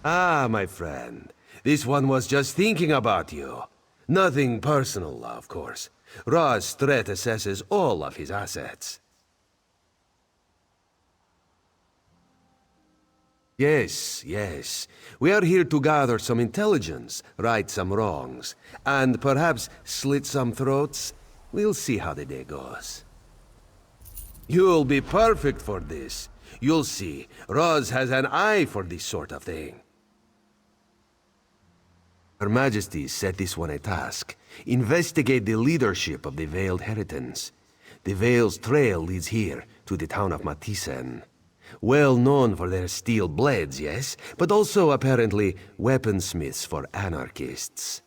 Ah, my friend. This one was just thinking about you. Nothing personal, of course. Ra's threat assesses all of his assets. Yes, yes. We are here to gather some intelligence, right some wrongs, and perhaps slit some throats. We'll see how the day goes. You'll be perfect for this. You'll see, Roz has an eye for this sort of thing. Her Majesty set this one a task. Investigate the leadership of the Veiled Heritance. The Veil's trail leads here, to the town of Mathiisen. Well known for their steel blades, yes, but also apparently weaponsmiths for anarchists.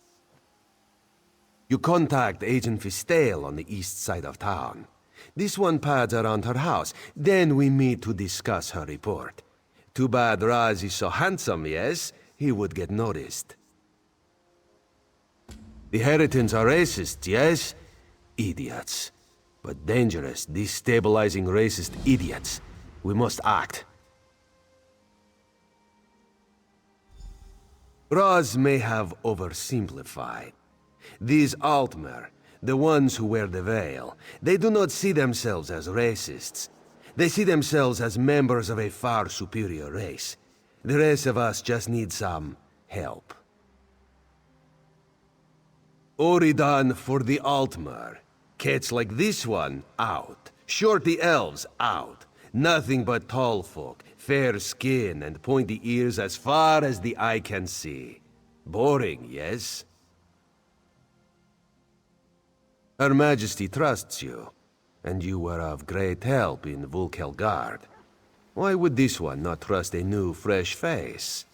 You contact Agent Fistale on the east side of town. This one pads around her house, then we meet to discuss her report. Too bad Raz is so handsome, yes? He would get noticed. The Heritants are racist, yes? Idiots. But dangerous, destabilizing racist idiots. We must act. Raz may have oversimplified. These Altmer, the ones who wear the veil, they do not see themselves as racists. They see themselves as members of a far superior race. The rest of us just need some help. Oridan for the Altmer. Cats like this one, out. Shorty elves, out. Nothing but tall folk, fair skin and pointy ears as far as the eye can see. Boring, yes? Her Majesty trusts you, and you were of great help in Vulkelgard. Why would this one not trust a new, fresh face?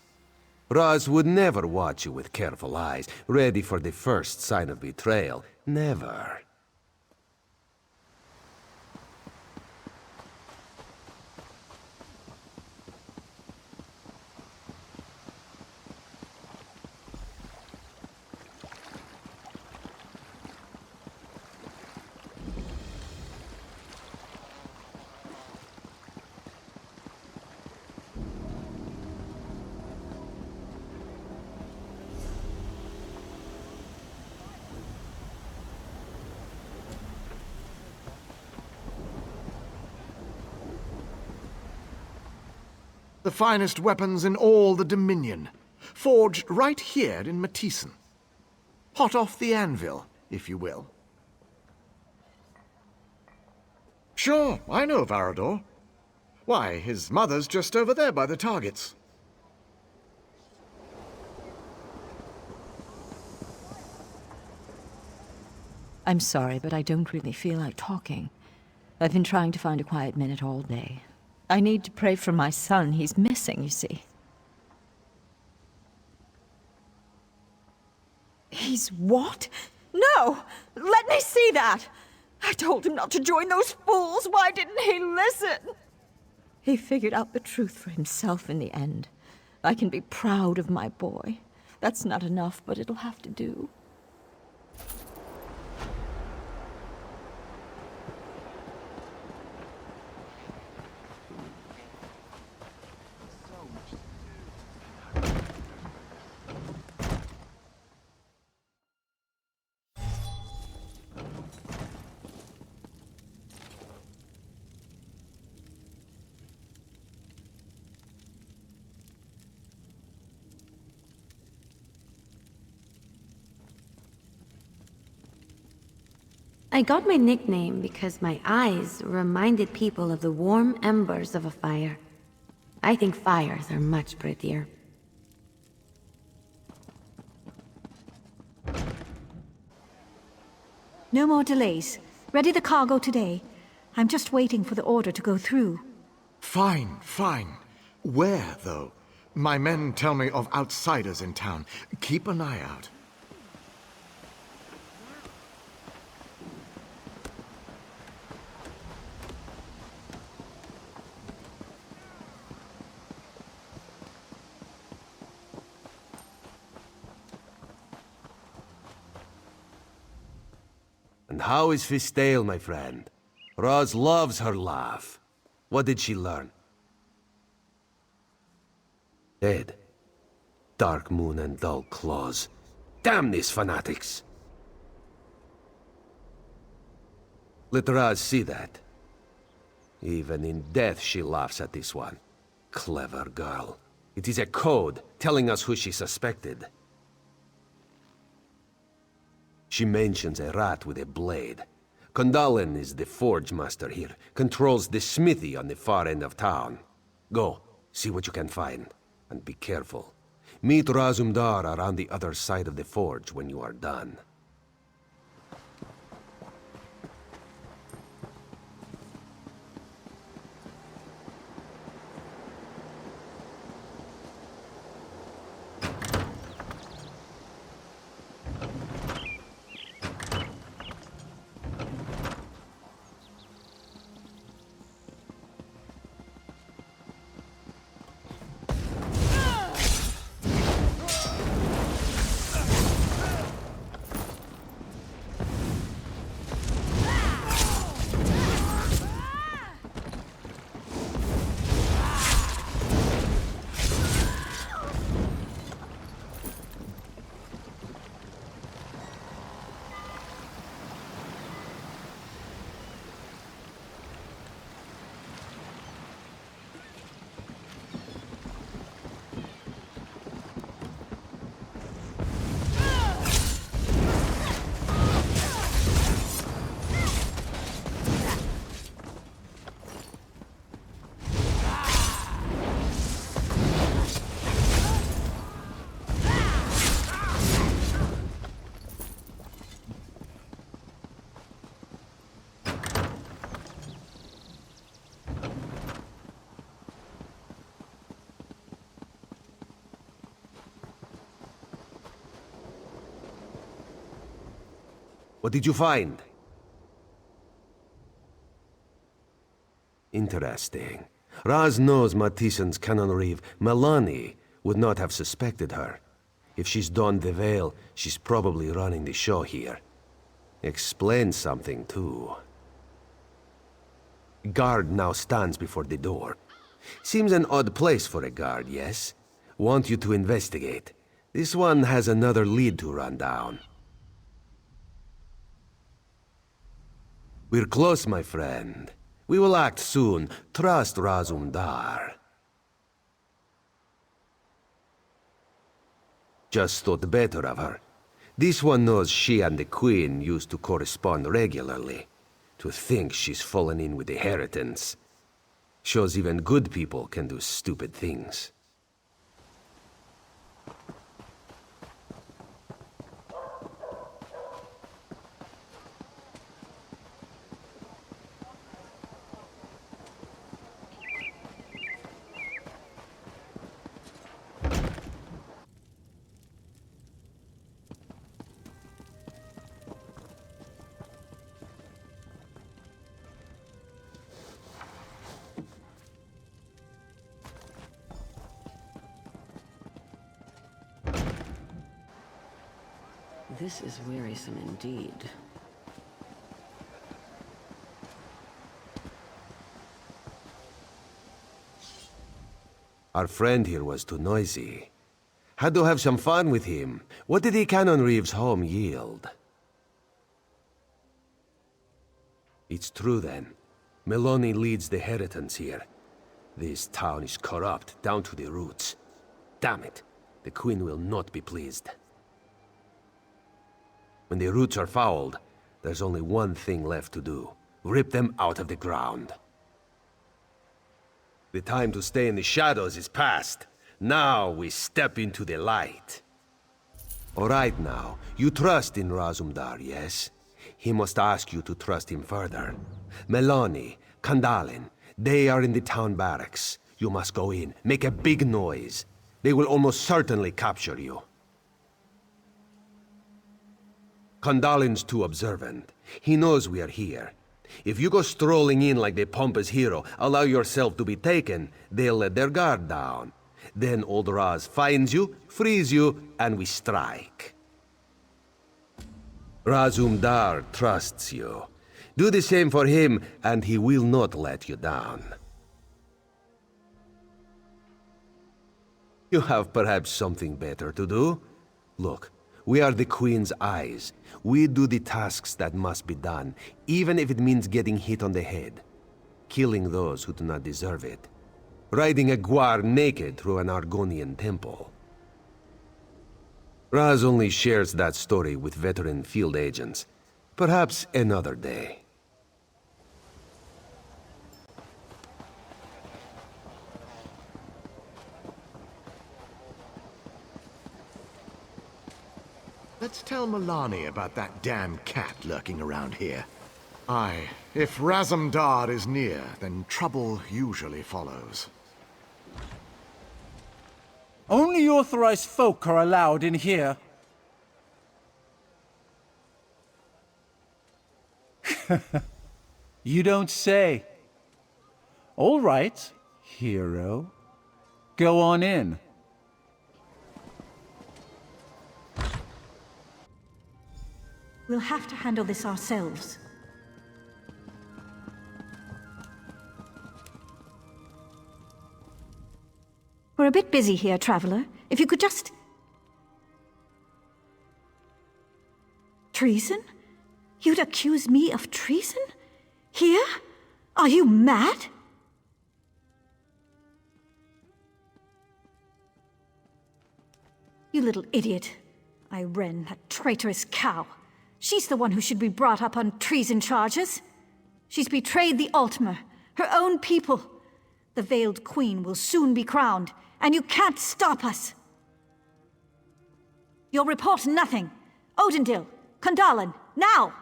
Raz would never watch you with careful eyes, ready for the first sign of betrayal. Never. The finest weapons in all the Dominion, forged right here in Mathiisen. Hot off the anvil, if you will. Sure, I know Vareldur. Why, his mother's just over there by the targets. I'm sorry, but I don't really feel like talking. I've been trying to find a quiet minute all day. I need to pray for my son. He's missing, you see. He's what? No! Let me see that! I told him not to join those fools. Why didn't he listen? He figured out the truth for himself in the end. I can be proud of my boy. That's not enough, but it'll have to do. I got my nickname because my eyes reminded people of the warm embers of a fire. I think fires are much prettier. No more delays. Ready the cargo today. I'm just waiting for the order to go through. Fine, fine. Where, though? My men tell me of outsiders in town. Keep an eye out. And how is Fistale, my friend? Roz loves her laugh. What did she learn? Dead. Dark moon and dull claws. Damn these fanatics! Let Raz see that. Even in death she laughs at this one. Clever girl. It is a code telling us who she suspected. She mentions a rat with a blade. Kandalen is the forge master here, controls the smithy on the far end of town. Go, see what you can find, and be careful. Meet Razumdar around the other side of the forge when you are done. What did you find? Interesting. Raz knows Mathiesen's canon reeve, Melanie, would not have suspected her. If she's donned the veil, she's probably running the show here. Explains something, too. Guard now stands before the door. Seems an odd place for a guard, yes? Want you to investigate. This one has another lead to run down. We're close, my friend. We will act soon. Trust Razumdar. Just thought better of her. This one knows she and the Queen used to correspond regularly. To think she's fallen in with the Heritance. Shows even good people can do stupid things. This is wearisome indeed. Our friend here was too noisy. Had to have some fun with him. What did the Canon Reeve's home yield? It's true then. Melanie leads the Heritance here. This town is corrupt down to the roots. Damn it, the Queen will not be pleased. When the roots are fouled, there's only one thing left to do. Rip them out of the ground. The time to stay in the shadows is past. Now we step into the light. All right now, you trust in Razumdar, yes? He must ask you to trust him further. Melanie, Kandalen, they are in the town barracks. You must go in, make a big noise. They will almost certainly capture you. Kandalin's too observant. He knows we are here. If you go strolling in like the pompous hero, allow yourself to be taken, they'll let their guard down. Then old Raz finds you, frees you, and we strike. Razumdar trusts you. Do the same for him, and he will not let you down. You have perhaps something better to do? Look, we are the Queen's eyes. We do the tasks that must be done, even if it means getting hit on the head. Killing those who do not deserve it. Riding a guar naked through an Argonian temple. Raz only shares that story with veteran field agents. Perhaps another day. Let's tell Milani about that damn cat lurking around here. Aye, if Razumdar is near, then trouble usually follows. Only authorized folk are allowed in here. You don't say. All right, hero. Go on in. We'll have to handle this ourselves. We're a bit busy here, Traveler. If you could just... Treason? You'd accuse me of treason? Here? Are you mad? You little idiot. Irene, that traitorous cow. She's the one who should be brought up on treason charges. She's betrayed the Altmer, her own people. The Veiled Queen will soon be crowned, and you can't stop us. You'll report nothing. Odindil, Kandalin, now!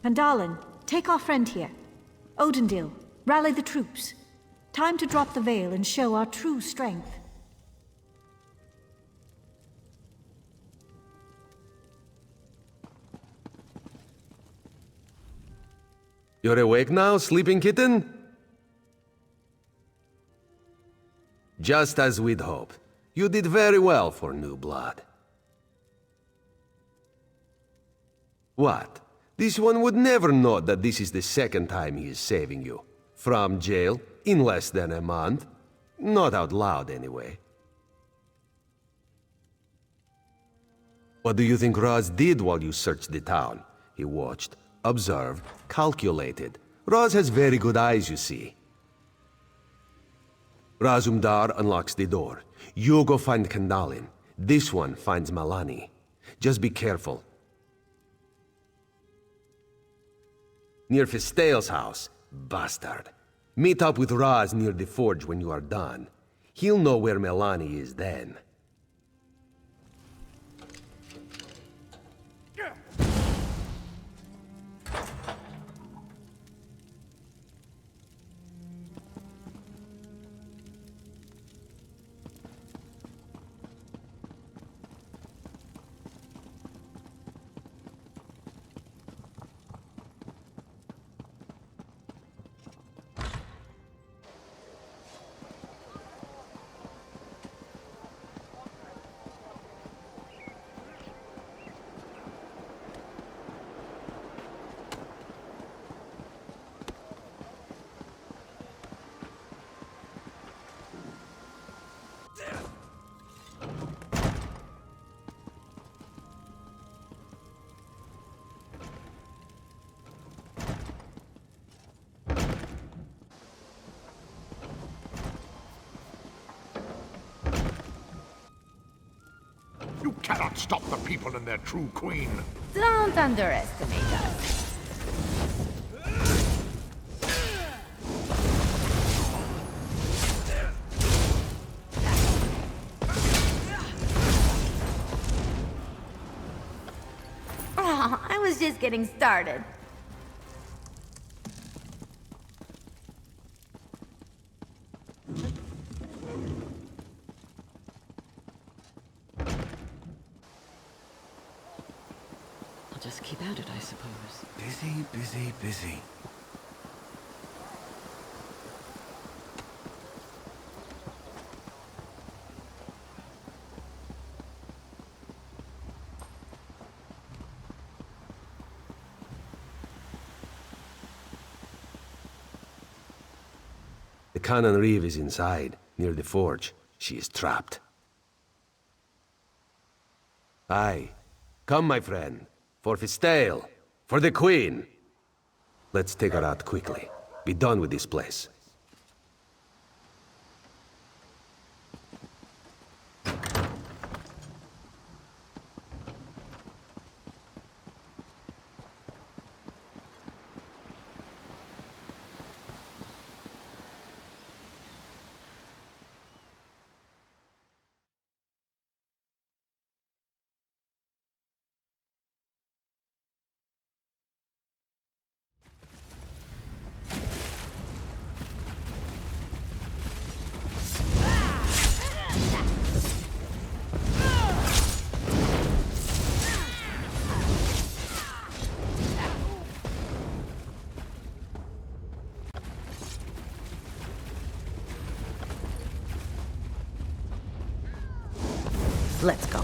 Kandalin, take our friend here. Odindil, rally the troops. Time to drop the veil and show our true strength. You're awake now, sleeping kitten? Just as we'd hoped. You did very well for new blood. What? This one would never know that this is the second time he is saving you. From jail, in less than a month. Not out loud, anyway. What do you think Raz did while you searched the town? He watched, observed, calculated. Raz has very good eyes, you see. Razumdar unlocks the door. You go find Kandalin. This one finds Milani. Just be careful. Near Fistail's house. Bastard. Meet up with Raz near the forge when you are done. He'll know where Milani is then. You cannot stop the people and their true queen. Don't underestimate us. Oh, I was just getting started. I'll just keep at it, I suppose. Busy, busy, busy. The Cannon Reeve is inside, near the forge. She is trapped. Aye. Come, my friend. For Fistale. For the Queen. Let's take her out quickly. Be done with this place. Let's go.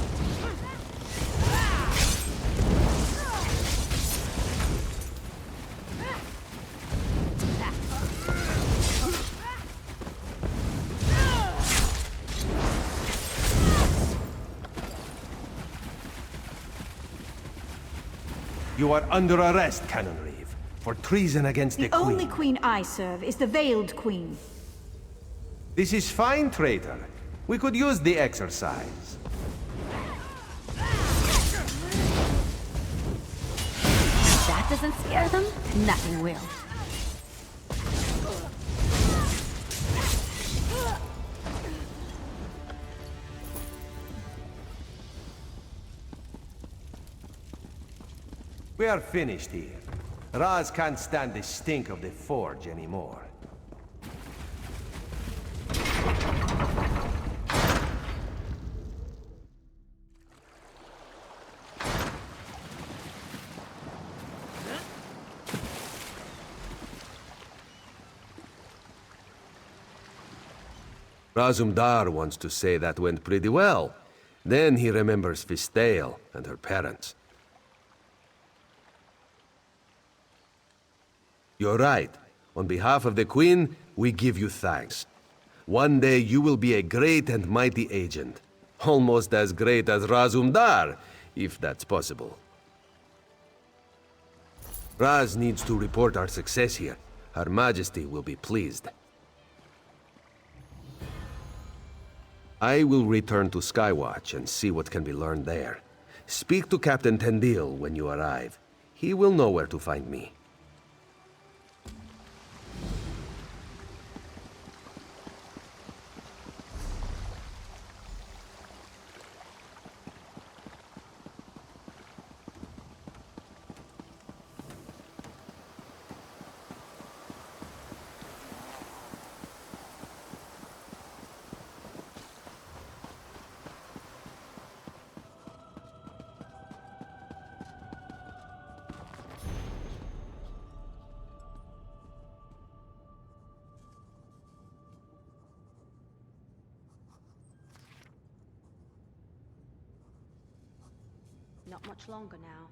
You are under arrest, Canon Reeve, for treason against the The Queen. only queen I serve is the Veiled Queen. This is fine, traitor. We could use the exercise. If that doesn't scare them, nothing will. We are finished here. Raz can't stand the stink of the forge anymore. Razumdar wants to say that went pretty well. Then he remembers Fistale and her parents. You're right. On behalf of the Queen, we give you thanks. One day you will be a great and mighty agent. Almost as great as Razumdar, if that's possible. Raz needs to report our success here. Her Majesty will be pleased. I will return to Skywatch and see what can be learned there. Speak to Captain Tendil when you arrive. He will know where to find me. Not much longer now.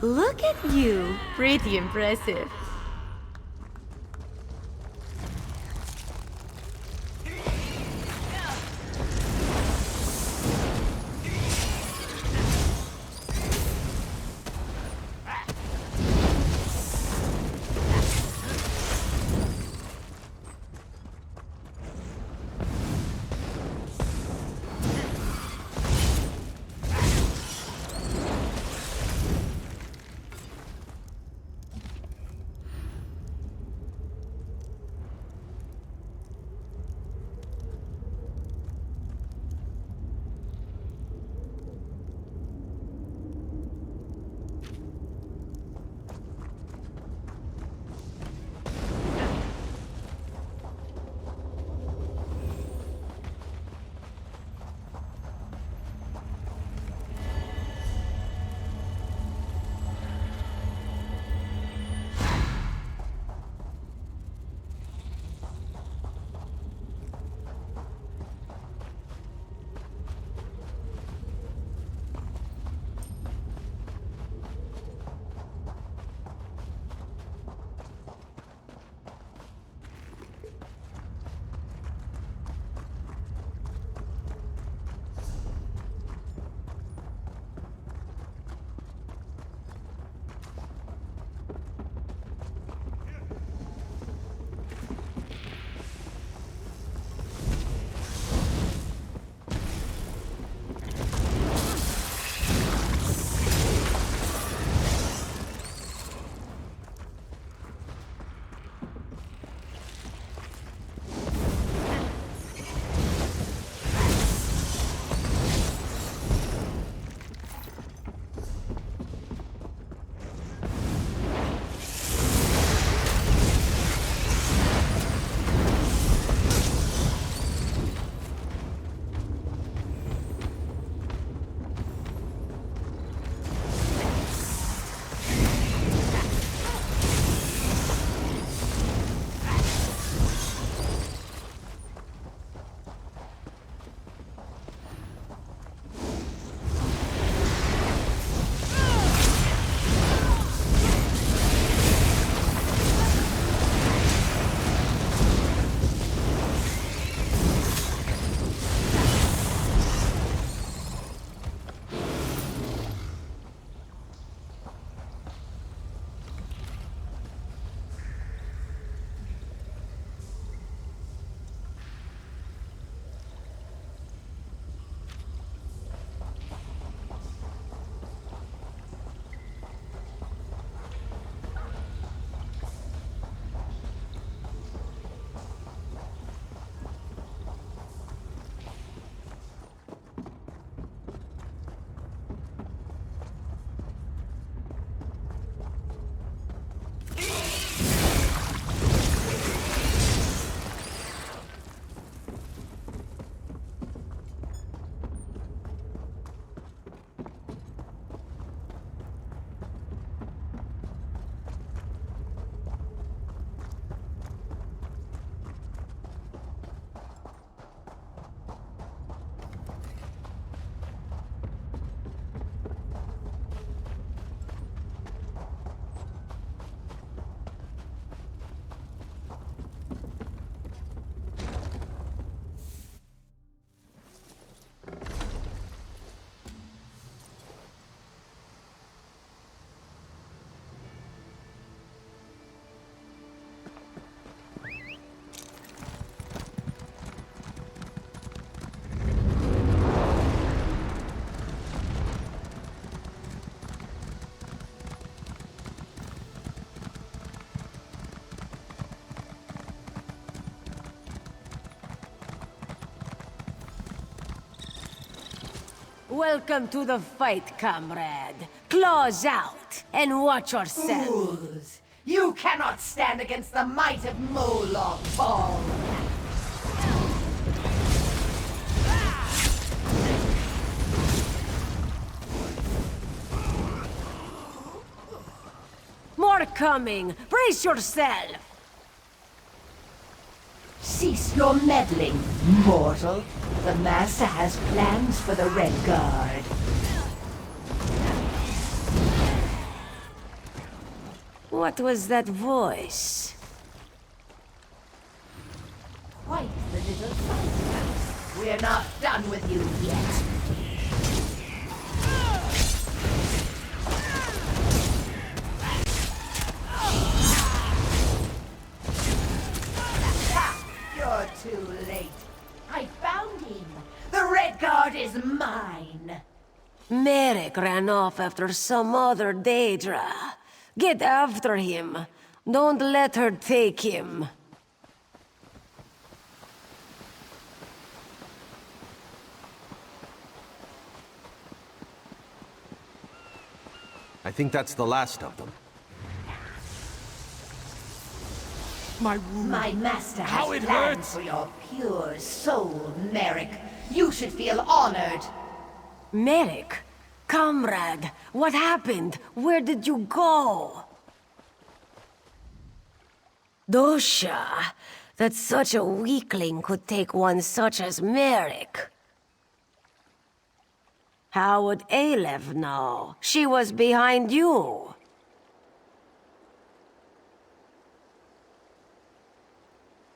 Look at you. Pretty impressive. Welcome to the fight, comrade. Claws out, and watch yourself. Fools! You cannot stand against the might of Moloch, Paul! More coming! Brace yourself! Cease your meddling, mortal. The Master has plans for the Red Guard. What was that voice? Quite the little fight. We're not done with you yet. You're too late. I found him. The Red Guard is mine. Merrick ran off after some other Daedra. Get after him. Don't let her take him. I think that's the last of them. My master How has it plans hurts! for your pure soul, Merrick. You should feel honored. Merrick? Comrade, what happened? Where did you go? Dosha, that such a weakling could take one such as Merrick. How would Aleph know? She was behind you.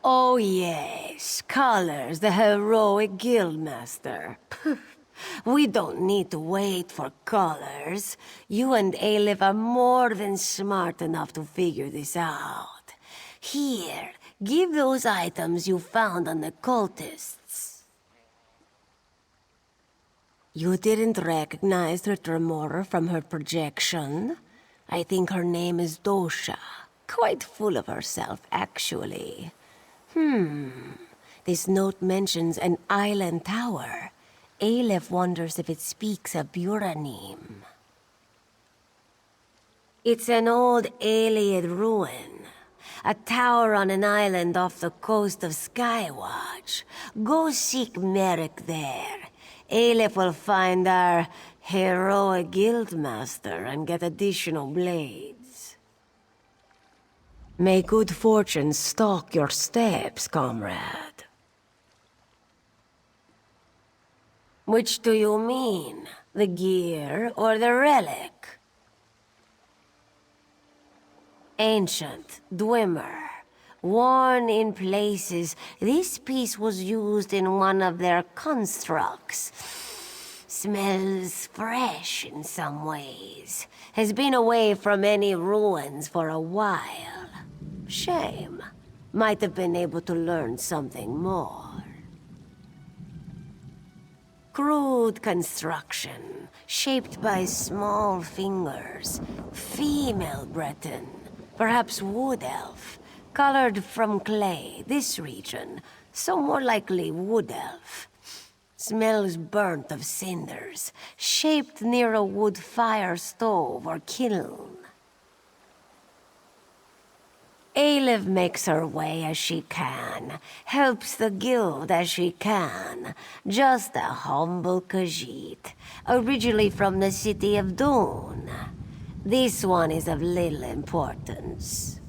Oh yes, Colors, the heroic guildmaster. We don't need to wait for Colors. You and Aleph are more than smart enough to figure this out. Here, give those items you found on the cultists. You didn't recognize the Tremor from her projection? I think her name is Dosha. Quite full of herself, actually. This note mentions an island tower. Aleph wonders if it speaks of Buranim. It's an old Ayleid ruin. A tower on an island off the coast of Skywatch. Go seek Merrick there. Aleph will find our heroic guildmaster and get additional blades. May good fortune stalk your steps, comrade. Which do you mean? The gear or the relic? Ancient, Dwemer. Worn in places, this piece was used in one of their constructs. Smells fresh in some ways. Has been away from any ruins for a while. Shame. Might have been able to learn something more. Crude construction, shaped by small fingers. Female Breton, perhaps wood elf. Colored from clay, this region, so more likely wood elf. Smells burnt of cinders, shaped near a wood fire stove or kiln. Aleph makes her way as she can, helps the guild as she can. Just a humble Khajiit, originally from the city of Dune. This one is of little importance.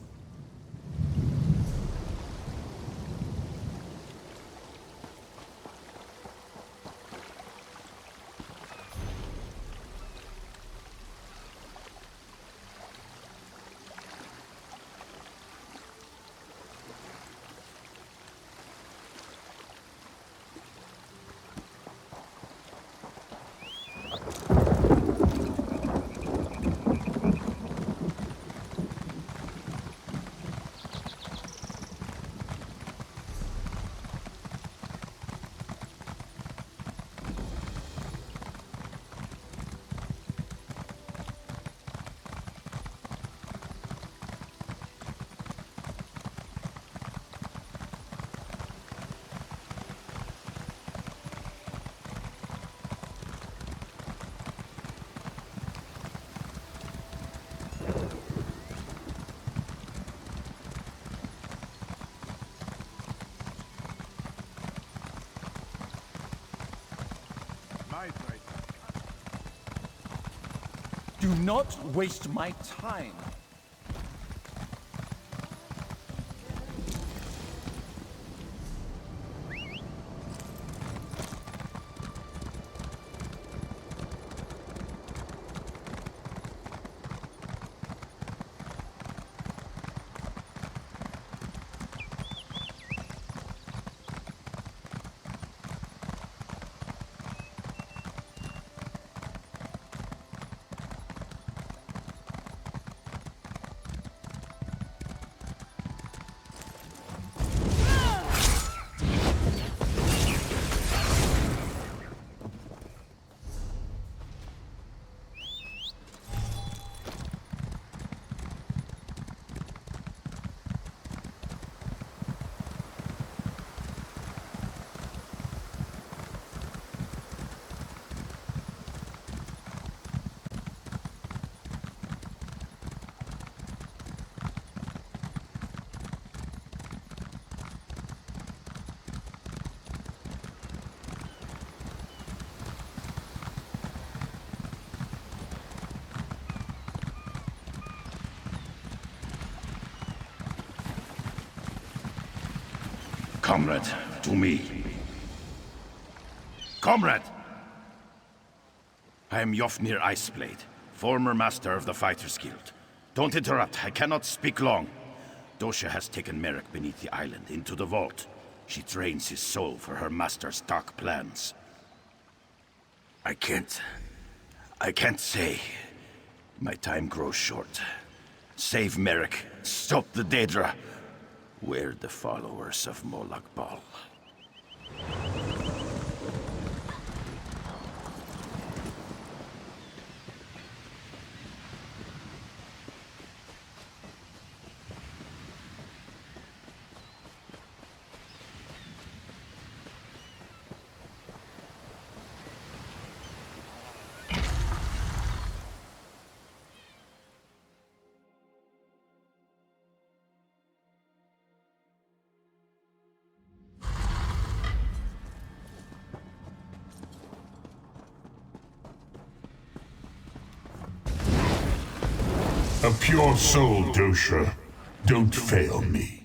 Do not waste my time. Comrade, to me. Comrade! I am Yofnir Iceblade, former master of the Fighters Guild. Don't interrupt, I cannot speak long. Dosha has taken Merrick beneath the island, into the vault. She trains his soul for her master's dark plans. I can't say. My time grows short. Save Merrick, stop the Daedra. We're the followers of Molag Bal. A pure soul, Dosha. Don't fail me.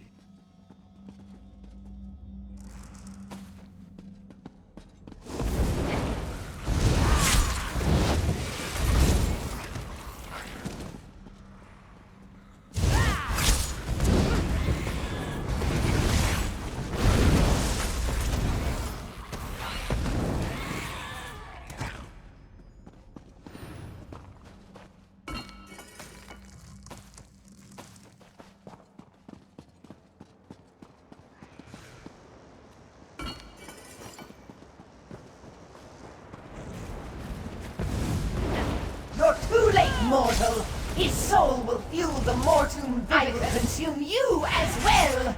You're too late, mortal! His soul will fuel the mortum I will consume you as well!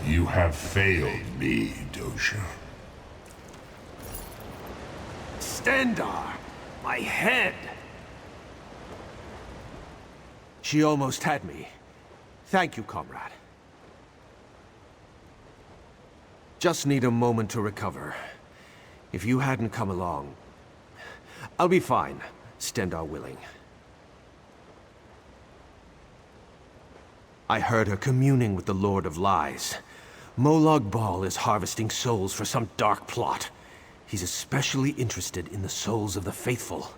You have failed me, Dosha. Stendarr! My head! She almost had me. Thank you, comrade. Just need a moment to recover. If you hadn't come along... I'll be fine, Stendarr willing. I heard her communing with the Lord of Lies. Molag Bal is harvesting souls for some dark plot. He's especially interested in the souls of the faithful.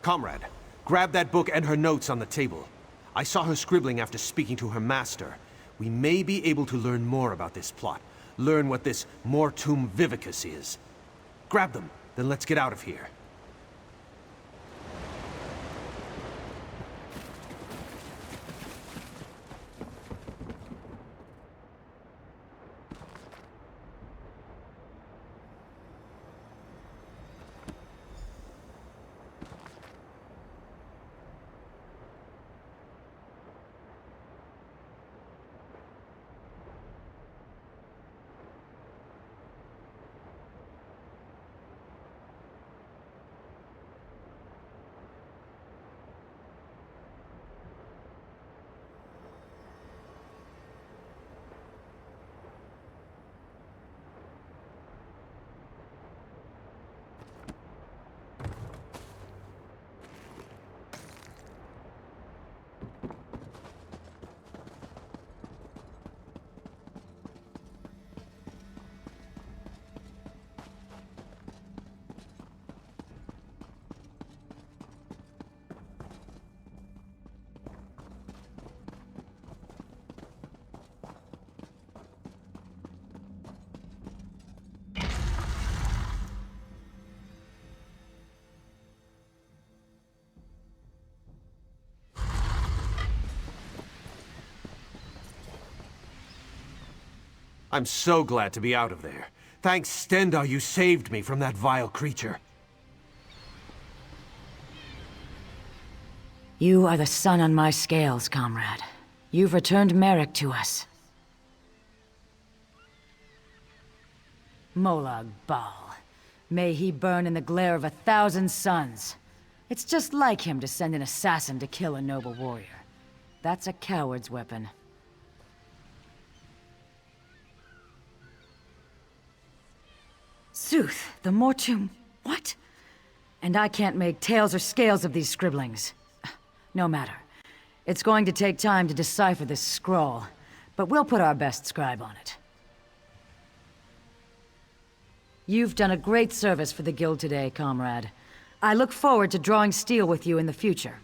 Comrade, grab that book and her notes on the table. I saw her scribbling after speaking to her master. We may be able to learn more about this plot. Learn what this Mortum Vivicus is. Grab them, then let's get out of here. I'm so glad to be out of there. Thanks, Stendarr, you saved me from that vile creature. You are the sun on my scales, comrade. You've returned Merrick to us. Molag Bal. May he burn in the glare of 1,000 suns. It's just like him to send an assassin to kill a noble warrior. That's a coward's weapon. Sooth, the Mortum... What? And I can't make tails or scales of these scribblings. No matter. It's going to take time to decipher this scroll, but we'll put our best scribe on it. You've done a great service for the Guild today, comrade. I look forward to drawing steel with you in the future.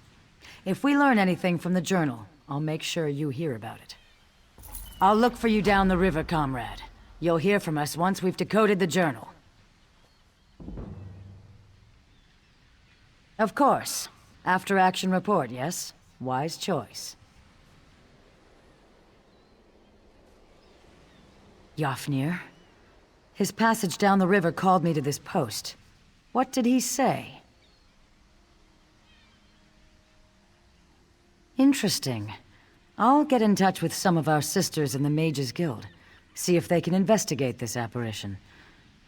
If we learn anything from the journal, I'll make sure you hear about it. I'll look for you down the river, comrade. You'll hear from us once we've decoded the journal. Of course. After-action report, yes? Wise choice. Yafnir? His passage down the river called me to this post. What did he say? Interesting. I'll get in touch with some of our sisters in the Mages Guild. See if they can investigate this apparition.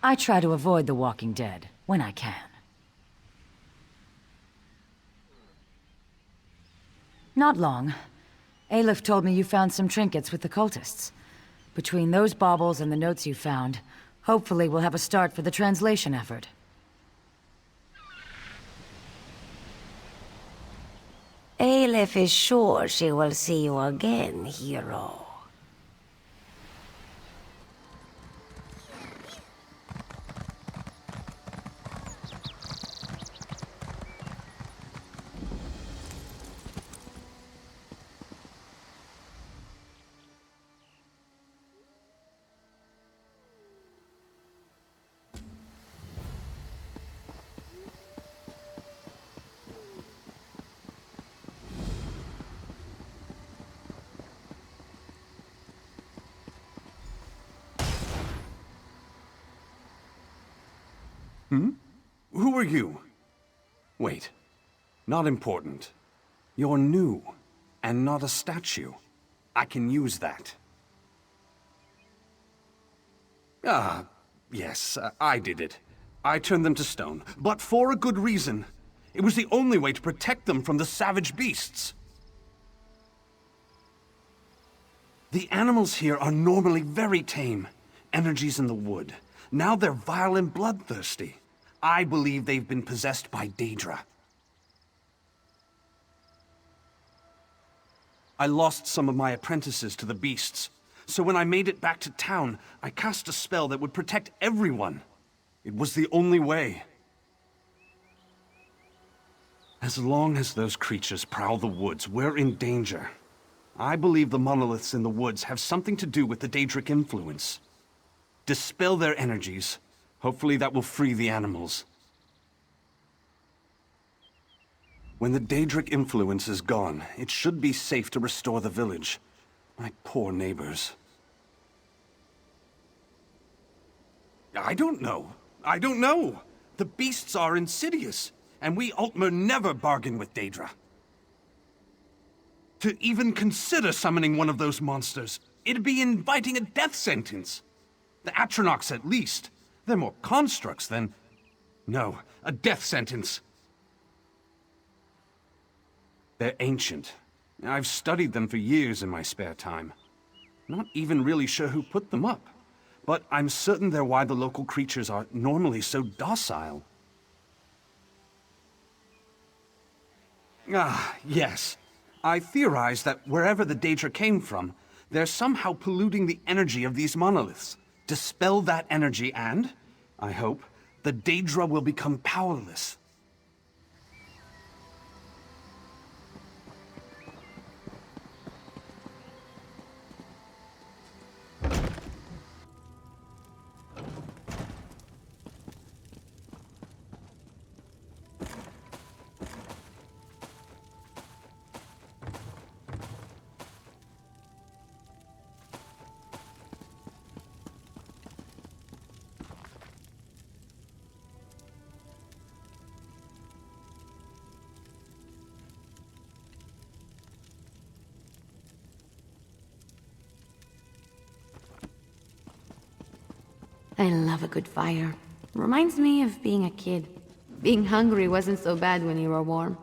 I try to avoid the Walking Dead, when I can. Not long. Aleph told me you found some trinkets with the cultists. Between those baubles and the notes you found, hopefully we'll have a start for the translation effort. Aleph is sure she will see you again, hero. Who are you? Wait. Not important. You're new, and not a statue. I can use that. Ah, yes, I did it. I turned them to stone, but for a good reason. It was the only way to protect them from the savage beasts. The animals here are normally very tame. Energies in the wood. Now they're vile and bloodthirsty. I believe they've been possessed by Daedra. I lost some of my apprentices to the beasts, so when I made it back to town, I cast a spell that would protect everyone. It was the only way. As long as those creatures prowl the woods, we're in danger. I believe the monoliths in the woods have something to do with the Daedric influence. Dispel their energies. Hopefully that will free the animals. When the Daedric influence is gone, it should be safe to restore the village. My poor neighbors. I don't know. The beasts are insidious, and we Altmer never bargain with Daedra. To even consider summoning one of those monsters, it'd be inviting a death sentence. The Atronachs at least. They're more constructs than... No, a death sentence. They're ancient. I've studied them for years in my spare time. Not even really sure who put them up. But I'm certain they're why the local creatures are normally so docile. Ah, yes. I theorize that wherever the Daedra came from, they're somehow polluting the energy of these monoliths. Dispel that energy and, I hope, the Daedra will become powerless. I love a good fire. Reminds me of being a kid. Being hungry wasn't so bad when you were warm.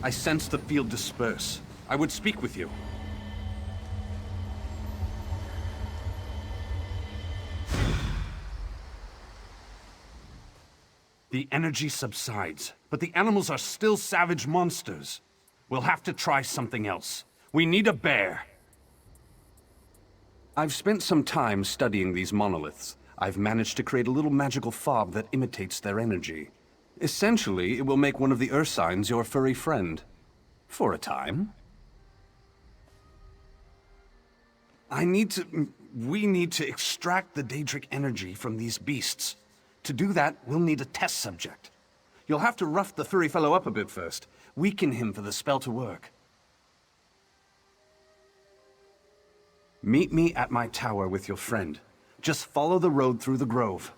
I sense the field disperse. I would speak with you. The energy subsides, but the animals are still savage monsters. We'll have to try something else. We need a bear. I've spent some time studying these monoliths. I've managed to create a little magical fob that imitates their energy. Essentially, it will make one of the Ursines your furry friend. For a time. We need to extract the Daedric energy from these beasts. To do that, we'll need a test subject. You'll have to rough the furry fellow up a bit first. Weaken him for the spell to work. Meet me at my tower with your friend. Just follow the road through the grove.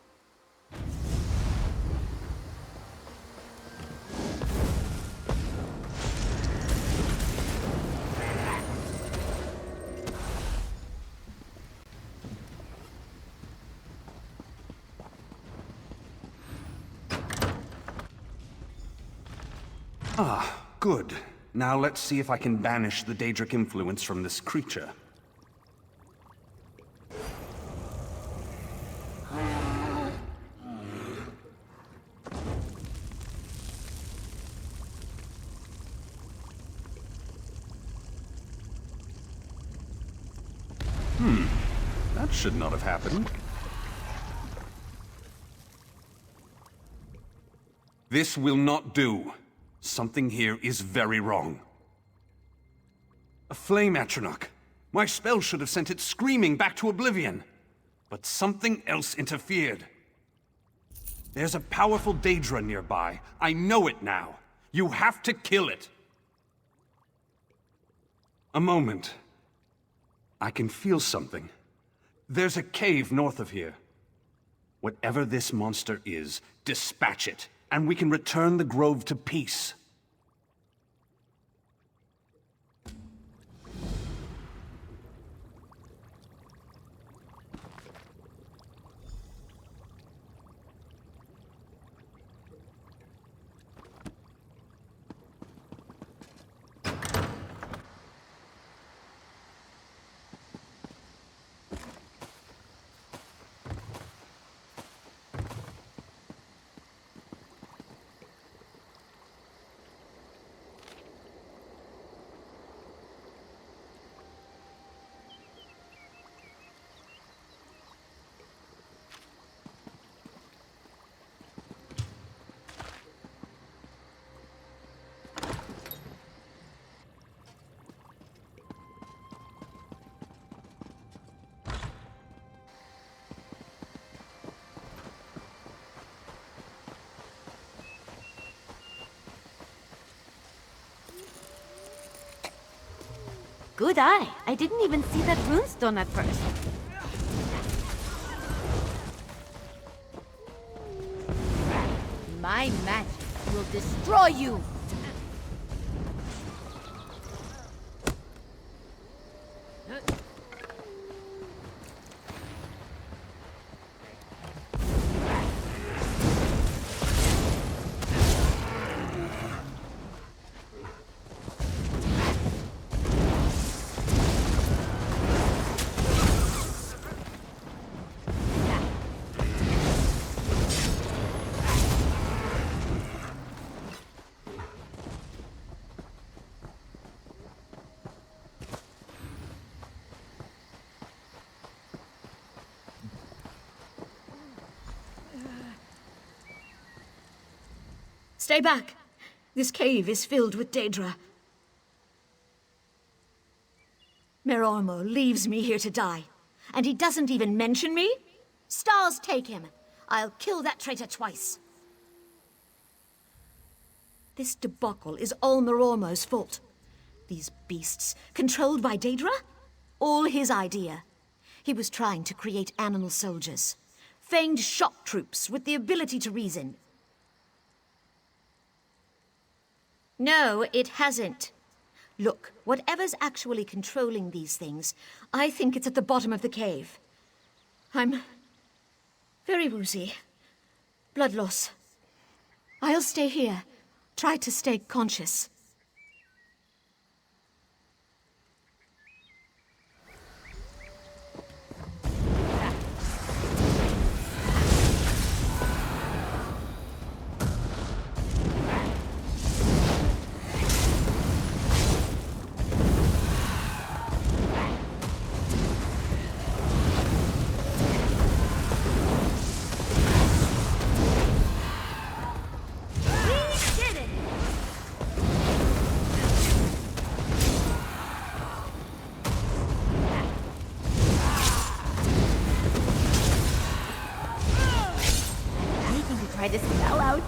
Ah, good. Now let's see if I can banish the Daedric influence from this creature. That should not have happened. This will not do. Something here is very wrong. A flame atronach. My spell should have sent it screaming back to oblivion. But something else interfered. There's a powerful Daedra nearby. I know it now. You have to kill it. A moment. I can feel something. There's a cave north of here. Whatever this monster is, dispatch it, and we can return the grove to peace. Good eye. I didn't even see that runestone at first. My magic will destroy you! Stay back. This cave is filled with Daedra. Merormo leaves me here to die. And he doesn't even mention me? Stars take him. I'll kill that traitor twice. This debacle is all Merormo's fault. These beasts, controlled by Daedra? All his idea. He was trying to create animal soldiers. Feigned shock troops with the ability to reason. No, it hasn't. Look, whatever's actually controlling these things, I think it's at the bottom of the cave. I'm very woozy. Blood loss. I'll stay here. Try to stay conscious. try the spell out.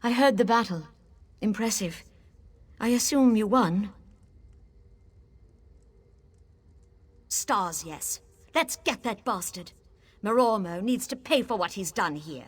I heard the battle. Impressive. I assume you won? Stars, yes. Let's get that bastard. Merormo needs to pay for what he's done here.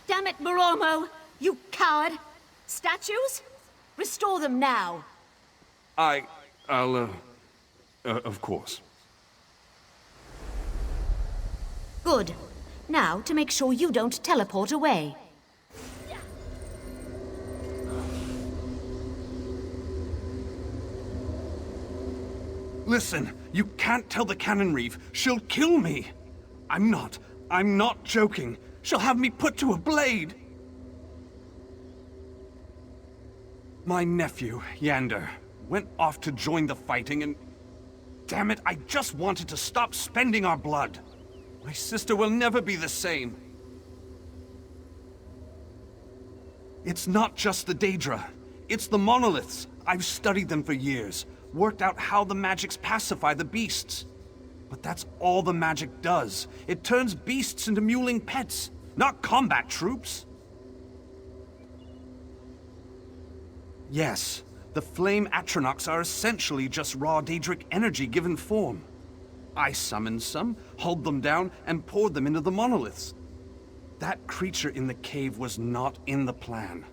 Damn it, Merormo! You coward! Statues? Restore them now! Of course. Good. Now, to make sure you don't teleport away. Listen, you can't tell the Cannon Reeve. She'll kill me. I'm not joking. She'll have me put to a blade. My nephew, Yander, went off to join the fighting and... Damn it, I just wanted to stop spending our blood. My sister will never be the same. It's not just the Daedra. It's the monoliths. I've studied them for years, worked out how the magics pacify the beasts. But that's all the magic does. It turns beasts into mewling pets, not combat troops. Yes, the flame Atronachs are essentially just raw Daedric energy given form. I summoned some, hulled them down, and poured them into the monoliths. That creature in the cave was not in the plan.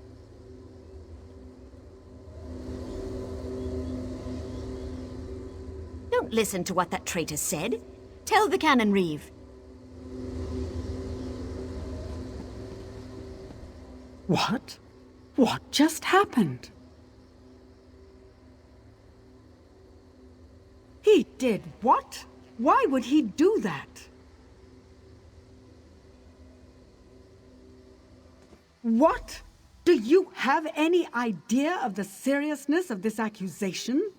Don't listen to what that traitor said. Tell the Cannon Reeve. What? What just happened? He did what? Why would he do that? What? Do you have any idea of the seriousness of this accusation?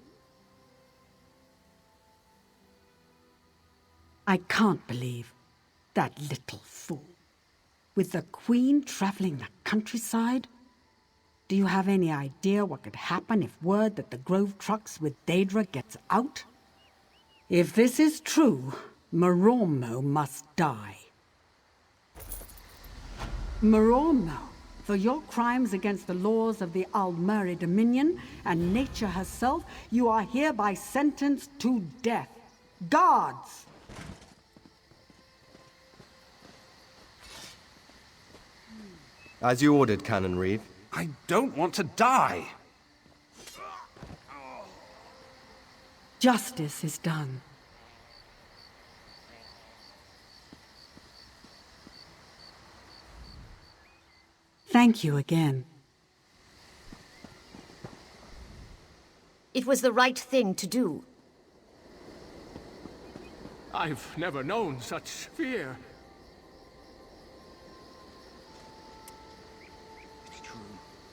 I can't believe that little fool. With the Queen traveling the countryside? Do you have any idea what could happen if word that the Grove trucks with Daedra gets out? If this is true, Merormo must die. Merormo, for your crimes against the laws of the Almeri Dominion and nature herself, you are hereby sentenced to death. Guards! As you ordered, Canon Reeve. I don't want to die! Justice is done. Thank you again. It was the right thing to do. I've never known such fear.